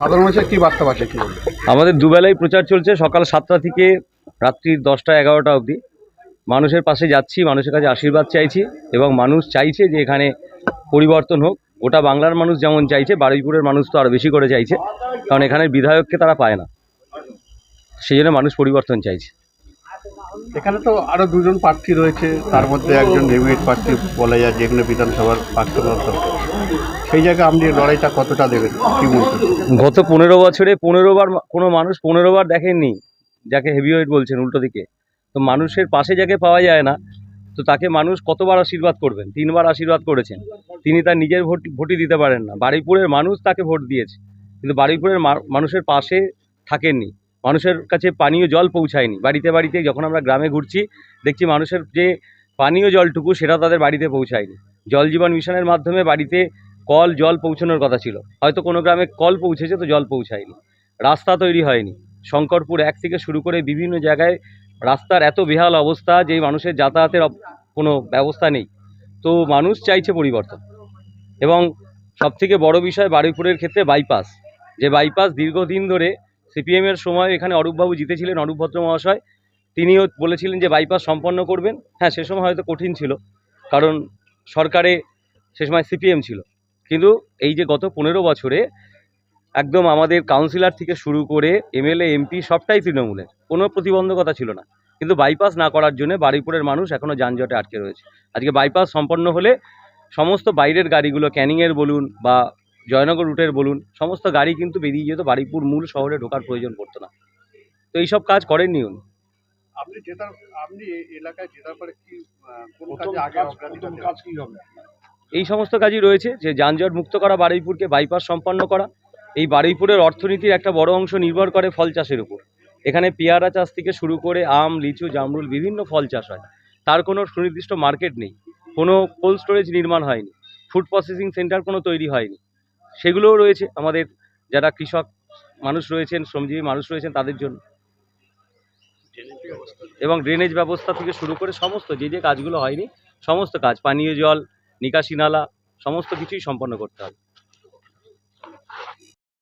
সাধারণ মানুষের কি বার্তা পাচ্ছে কি বলবে? আমাদের দুবেলাই প্রচার চলছে, সকাল 7টা থেকে রাত্রি 10টা 11টা অবধি। মানুষের পাশে যাচ্ছি, মানুষের কাছে আশীর্বাদ চাইছি এবং মানুষ চাইছে যে এখানে পরিবর্তন হোক। গোটা বাংলার মানুষ যেমন চাইছে, বারুইপুরের মানুষ তো আরও বেশি করে চাইছে, কারণ এখানের বিধায়ককে তারা পায় না, সেই জন্য মানুষ পরিবর্তন চাইছে। এখানে তো আরো দুজন প্রার্থী রয়েছে, তার মধ্যে একজন হেভিওয়েট প্রার্থী বলা যায়, যেখানে বিধানসভার প্রাক্তন অধ্যক্ষ। সেই জায়গায় আপনি লড়াইটা কতটা দেবেন কি মনে করেন? গত 15 বছরে 15বার কোনো মানুষ 15বার দেখেননি যাকে হেভিওয়েট বলছেন উল্টো দিকে। তো মানুষের পাশে যাকে পাওয়া যায় না, তো তাকে মানুষ কতবার আশীর্বাদ করবেন? 3বার আশীর্বাদ করেছেন। তিনি তার নিজের ভোটই দিতে পারেন না, বারুইপুরের মানুষ তাকে ভোট দিয়েছে, কিন্তু বারুইপুরের মানুষের পাশে থাকেননি, মানুষের কাছে পানীয় জল পৌঁছায়নি। বাড়িতে বাড়িতে যখন আমরা গ্রামে ঘুরছি, দেখছি মানুষের যে পানীয় জলটুকু সেটা তাদের বাড়িতে পৌঁছায়নি। জল জীবন মিশনের মাধ্যমে বাড়িতে কল জল পৌঁছানোর কথা ছিল, হয়তো কোনো গ্রামে কল পৌঁছেছে তো জল পৌঁছায়নি। রাস্তা তৈরি হয়নি, শঙ্করপুর 1 থেকে শুরু করে বিভিন্ন জায়গায় রাস্তার এত বেহাল অবস্থা যে মানুষের যাতায়াতের কোনো ব্যবস্থা নেই। তো মানুষ চাইছে পরিবর্তন। এবং সবথেকে বড় বিষয় বারুইপুরের ক্ষেত্রে বাইপাস, যে বাইপাস দীর্ঘদিন ধরে সিপিএমের সময় এখানে অরূপবাবু জিতেছিলেন, অরূপ ভদ্র মহাশয়, তিনিও বলেছিলেন যে বাইপাস সম্পন্ন করবেন। হ্যাঁ, সে সময় হয়তো কঠিন ছিল, কারণ সরকারে সে সময় সিপিএম ছিল, কিন্তু এই যে গত 15 বছরে একদম আমাদের কাউন্সিলর থেকে শুরু করে এমএলএ এমপি সবটাই তৃণমূলের, কোনো প্রতিবন্ধকতা ছিল না, কিন্তু বাইপাস না করার জন্য বারুইপুরের মানুষ এখনও যানজটে আটকে রয়েছে। আজকে বাইপাস সম্পন্ন হলে সমস্ত বাইরের গাড়িগুলো, ক্যানিংয়ের বলুন বা জয়নগর রুটের বলুন, সমস্ত গাড়ি কিন্তু বেরিয়ে যেত, বারুইপুর মূল শহরে ঢোকার প্রয়োজন পড়তো না। তো এইসব কাজ করেননি উনি। আপনি এলাকায় জেতার পরে কি কোন কাজে আগে অগ্রাধিকার কাজ কি হবে? এই সমস্ত কাজই রয়েছে, যে যানজট মুক্ত করা বারুইপুরকে, বাইপাস সম্পন্ন করা। এই বারুইপুরের অর্থনীতির একটা বড় অংশ নির্ভর করে ফল চাষের উপর। এখানে পেয়ারা চাষ থেকে শুরু করে আম, লিচু, জামরুল বিভিন্ন ফল চাষ হয়, তার কোনো সুনির্দিষ্ট মার্কেট নেই, কোনো কোল্ড স্টোরেজ নির্মাণ হয়নি, ফুড প্রসেসিং সেন্টার কোনো তৈরি হয়নি। সেগুলোও রয়েছে আমাদের যারা কৃষক মানুষ রয়েছেন, শ্রমজীবী মানুষ রয়েছেন তাদের জন্য। এবং ড্রেনেজ ব্যবস্থা থেকে শুরু করে সমস্ত যে যে কাজগুলো হয়নি, সমস্ত কাজ, পানীয় জল, নিকাশি নালা, সমস্ত কিছুই সম্পন্ন করতে হবে।